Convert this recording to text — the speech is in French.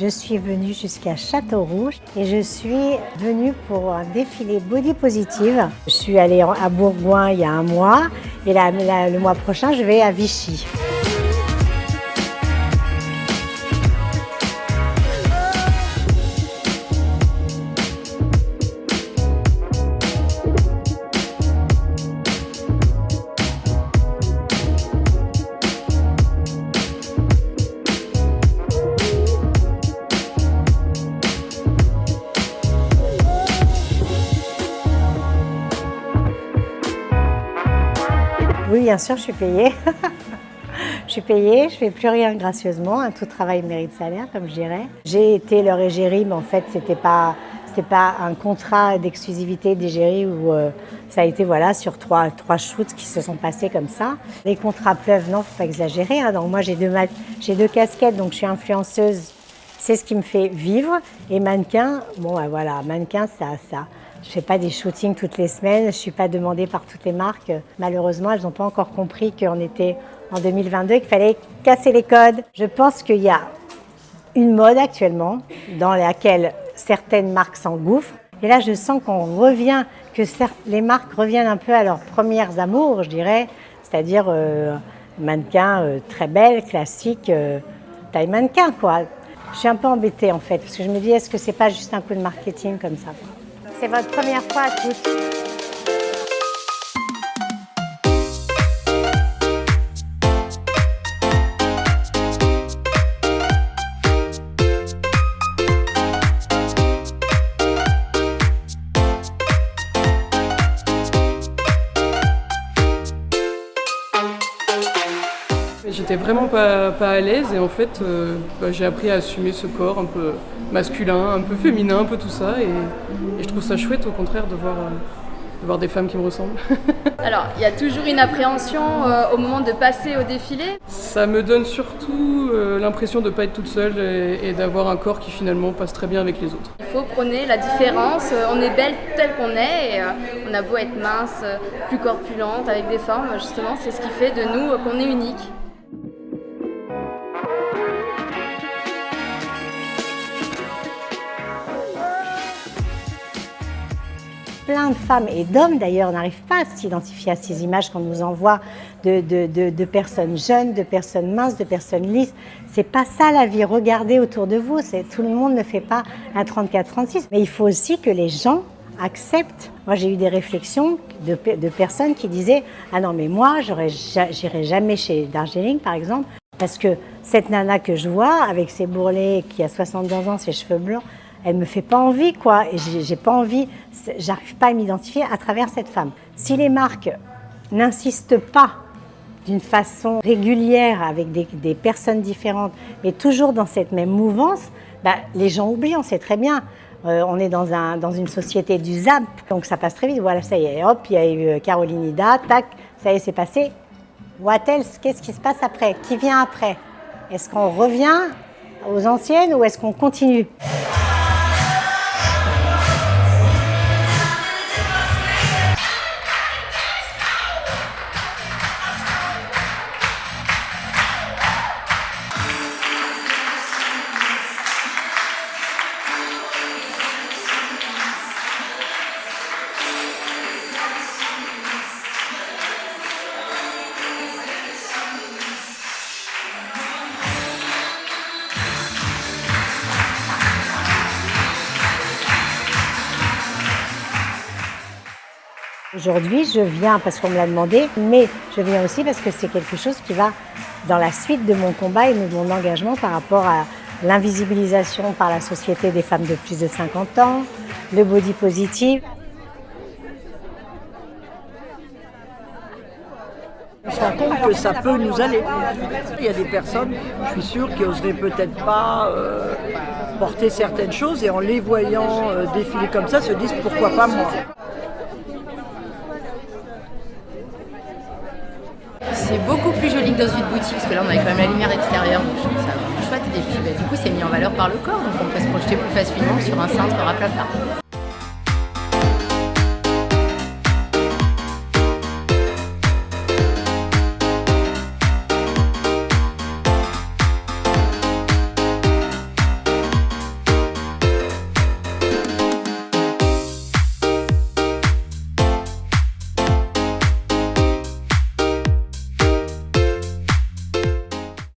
Je suis venue jusqu'à Château-Rouge et je suis venue pour un défilé Body Positive. Je suis allée à Bourgoin il y a un mois et le mois prochain, je vais à Vichy. Oui, bien sûr, je suis payée. Je suis payée, je ne fais plus rien gracieusement, tout travail mérite salaire, comme je dirais. J'ai été leur égérie, mais en fait, c'était pas un contrat d'exclusivité d'égérie où ça a été voilà, sur trois shoots qui se sont passés comme ça. Les contrats pleuvent, non, il ne faut pas exagérer. Hein. Donc moi, j'ai deux casquettes, donc je suis influenceuse, c'est ce qui me fait vivre. Et mannequin, bon ben voilà, mannequin, ça. Je ne fais pas des shootings toutes les semaines, je ne suis pas demandée par toutes les marques. Malheureusement, elles n'ont pas encore compris qu'on était en 2022 et qu'il fallait casser les codes. Je pense qu'il y a une mode actuellement dans laquelle certaines marques s'engouffrent. Et là, je sens qu'on revient, que les marques reviennent un peu à leurs premières amours, je dirais. C'est-à-dire mannequin très belle, classique, taille mannequin, quoi. Je suis un peu embêtée en fait, parce que je me dis, est-ce que c'est pas juste un coup de marketing comme ça, quoi. C'est votre première fois à toutes. J'étais vraiment pas à l'aise et en fait j'ai appris à assumer ce corps un peu masculin, un peu féminin, un peu tout ça et je trouve ça chouette au contraire de voir des femmes qui me ressemblent. Alors il y a toujours une appréhension au moment de passer au défilé. Ça me donne surtout l'impression de ne pas être toute seule et d'avoir un corps qui finalement passe très bien avec les autres. Il faut prôner la différence, on est belle telle qu'on est et on a beau être mince, plus corpulente, avec des formes, justement c'est ce qui fait de nous qu'on est unique. Plein de femmes et d'hommes d'ailleurs n'arrivent pas à s'identifier à ces images qu'on nous envoie de personnes jeunes, de personnes minces, de personnes lisses. C'est pas ça la vie, regardez autour de vous, tout le monde ne fait pas un 34-36. Mais il faut aussi que les gens acceptent. Moi j'ai eu des réflexions de personnes qui disaient « Ah non mais moi j'irai jamais chez Darjeeling par exemple parce que cette nana que je vois avec ses bourrelets qui a 72 ans, ses cheveux blancs, elle me fait pas envie, quoi. Et j'ai pas envie, j'arrive pas à m'identifier à travers cette femme. Si les marques n'insistent pas d'une façon régulière avec des personnes différentes, mais toujours dans cette même mouvance, bah, les gens oublient, on sait très bien. On est dans une société du zap, donc ça passe très vite. Voilà, ça y est, hop, il y a eu Caroline Ida, tac, ça y est, c'est passé. What else? Qu'est-ce qui se passe après? Qui vient après? Est-ce qu'on revient aux anciennes ou est-ce qu'on continue? Aujourd'hui, je viens parce qu'on me l'a demandé, mais je viens aussi parce que c'est quelque chose qui va dans la suite de mon combat et de mon engagement par rapport à l'invisibilisation par la société des femmes de plus de 50 ans, le body positive. On se rend compte que ça peut nous aller. Il y a des personnes, je suis sûre, qui n'oseraient peut-être pas porter certaines choses et en les voyant défiler comme ça, se disent pourquoi pas moi. C'est beaucoup plus joli que dans une boutique parce que là on avait quand même la lumière extérieure donc je trouve ça vraiment chouette et puis du coup c'est mis en valeur par le corps donc on peut se projeter plus facilement sur un cintre à plat plat.